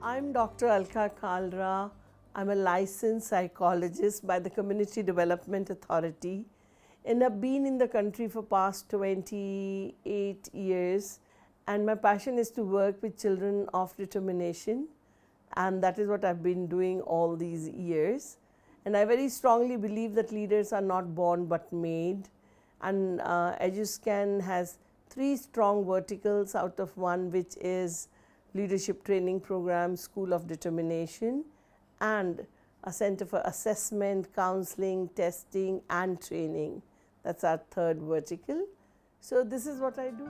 I'm Dr. Alka Kalra. I'm a licensed psychologist by the Community Development Authority, and I've been in the country for past 28 years. And my passion is to work with children of determination, and that is what I've been doing all these years. And I very strongly believe that leaders are not born but made. And Eduscan has 3 strong verticals, out of one which is leadership training program, School of Determination, and a center for assessment, counseling, testing, and training. That's our 3rd vertical. So this is what I do.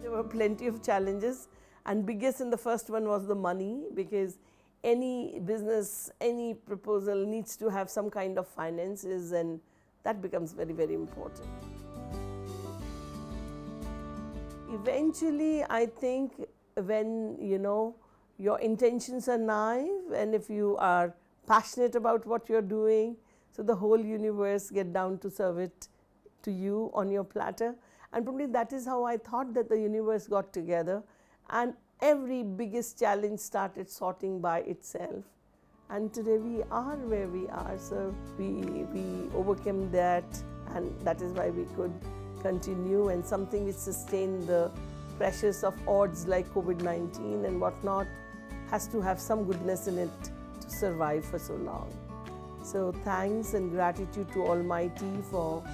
There were plenty of challenges, and biggest in the first one was the money, because any business, any proposal needs to have some kind of finances, and that becomes very, very important. Eventually, I think when your intentions are naive, and if you are passionate about what you're doing, so the whole universe get down to serve it to you on your platter. And probably that is how I thought that the universe got together, and every biggest challenge started sorting by itself. And today we are where we are. So we overcame that, and that is why we could continue, and something which sustained the pressures of odds like COVID-19 and whatnot has to have some goodness in it to survive for so long. So thanks and gratitude to Almighty for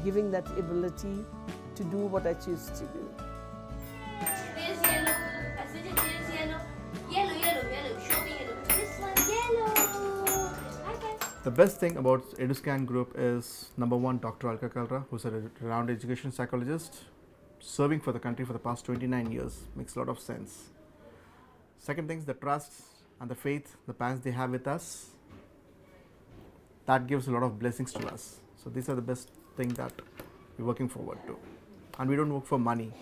giving that ability to do what I choose to do. There's yellow. I said it, there's yellow. Yellow, yellow, yellow. Show me yellow. This one, yellow. Okay. The best thing about Eduscan group is, number one, Dr. Alka Kalra, who's a renowned education psychologist, serving for the country for the past 29 years. Makes a lot of sense. Second thing is the trust and the faith the parents they have with us. That gives a lot of blessings to us. So these are the best things that we're working forward to. And we don't work for money.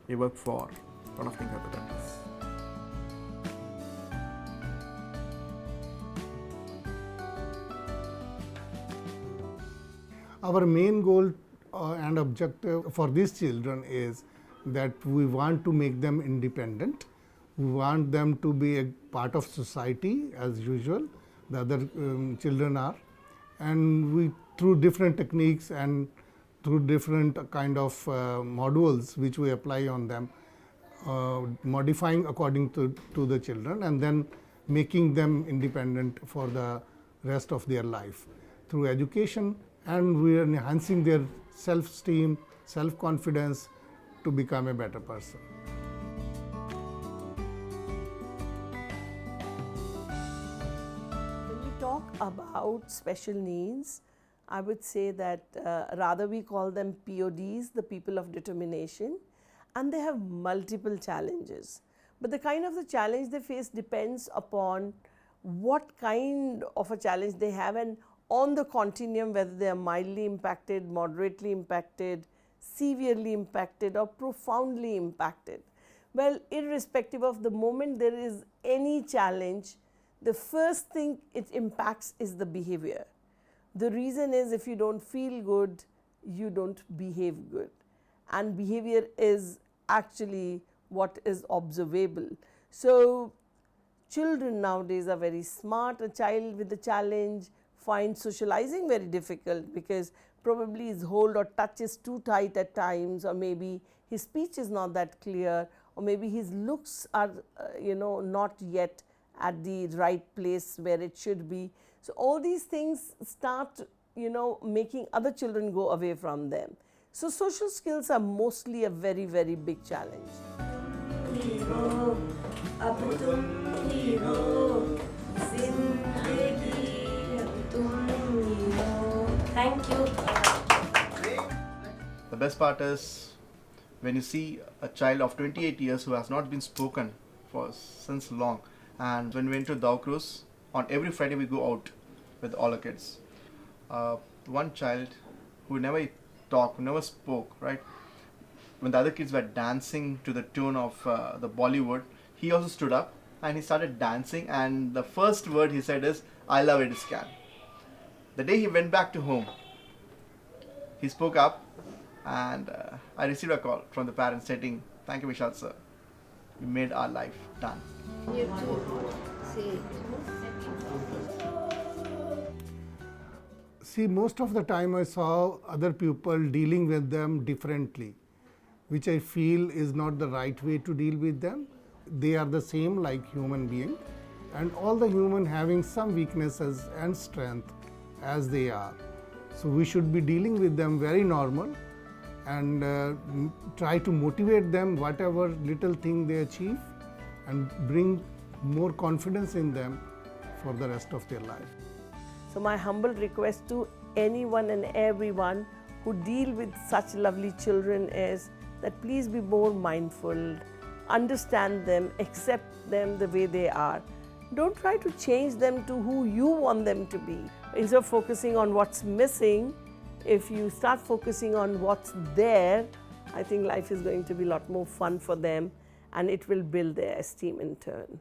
We work for a lot of things other than this. Our main goal and objective for these children is that we want to make them independent. We want them to be a part of society as usual, the other children are. And we, through different techniques and through different kind of modules which we apply on them, modifying according to the children, and then making them independent for the rest of their life through education, and we are enhancing their self-esteem, self-confidence to become a better person. When we talk about special needs, I would say that rather we call them PODs, the people of determination, and they have multiple challenges. But the kind of the challenge they face depends upon what kind of a challenge they have, and on the continuum, whether they are mildly impacted, moderately impacted, severely impacted, or profoundly impacted. Well, irrespective of the moment there is any challenge, the first thing it impacts is the behavior. The reason is, if you don't feel good, you don't behave good. And behavior is actually what is observable. So children nowadays are very smart. A child with a challenge finds socializing very difficult, because probably his hold or touch is too tight at times, or maybe his speech is not that clear, or maybe his looks are not yet at the right place where it should be. So all these things start making other children go away from them. So social skills are mostly a very, very big challenge. Thank you. The best part is when you see a child of 28 years who has not been spoken for since long, and when we went to Dow Cruise, on every Friday we go out with all the kids. One child who never talked, never spoke, right? When the other kids were dancing to the tune of the Bollywood, he also stood up and he started dancing, and the first word he said is, "I love Eduscan." The day he went back to home, he spoke up and I received a call from the parents stating, "Thank you, Vishal sir. You made our life done." You too. See. See, most of the time I saw other people dealing with them differently, which I feel is not the right way to deal with them. They are the same like human being, and all the human having some weaknesses and strength as they are. So we should be dealing with them very normal and try to motivate them whatever little thing they achieve and bring more confidence in them for the rest of their life. So my humble request to anyone and everyone who deal with such lovely children is that please be more mindful, understand them, accept them the way they are. Don't try to change them to who you want them to be. Instead of focusing on what's missing, if you start focusing on what's there, I think life is going to be a lot more fun for them and it will build their esteem in turn.